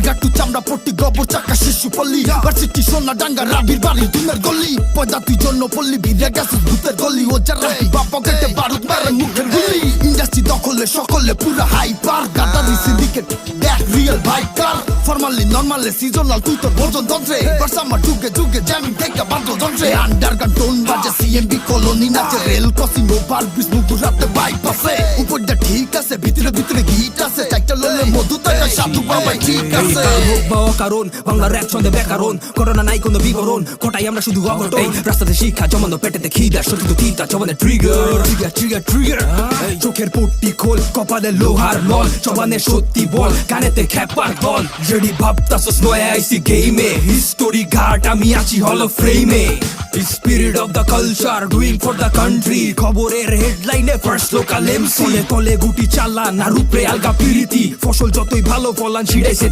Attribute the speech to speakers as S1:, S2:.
S1: হাতির গাট্টু চামড়া পট্টি গোবর চাকা শিশু পল্লী ভার্সিটি সোনা ডাঙ্গা রাবির বাড়ি দুনের গলি পয়দা তুই জন্য পল্লী ভিড়ে গেছে ভূতের গলি ও যারা বাপ পকেটে বারুদ মারে মুখের গুলি ইন্ডাস্ট্রি দখলে সকলে পুরা হাইপার গাদারি সিন্ডিকেট দেখ রিয়েল বাইকার ফরমালি নরমালে সিজনাল তুই তোর ভোজন যন্ত্রে বর্ষামা যুগে যুগে জ্যামিং থেকে বাদল যন্ত্রে আন্ডারগ্রাউন্ড টোন বাজে সিএমবি কলোনি নাচে রেল ক্রসিং ওভার ব্রিজ মুগুরাতে বাইপাসে উপর যা ঠিক আছে ভিতরে ভিতরে গিট আছে চাইটা ললে মধু তাই সাধু বাবাই ঠিক আছে
S2: কারণ বাংলা র‍্যাপ ছন্দে ব্যাকরণ করোনা নাই কোনো বিবরণ কোটাই আমরা শুধু অঘটন রাস্তাতে শিক্ষা জমানো পেটেতে খিদা সত্যি তিতা জমানে ট্রিগার ট্রিগার ট্রিগার ট্রিগার চোখের পট্টি খোল কপালে লোহার নল জবানে সত্যি বল কানেতে খ্যাপার বল যেডি ভাবতাছস নয়া আইসি গেমে হিস্টোরি ঘাট আমি আছি হল ফ্রেমে spirit of the culture doing for the country খবরের হেডলাইনে ফার্স্ট লোকাল এমসি তলে তলে গুটি চালা না রূপে আলগা পিরিতি ফসল যতই ভালো ফলান ছিড়াইছে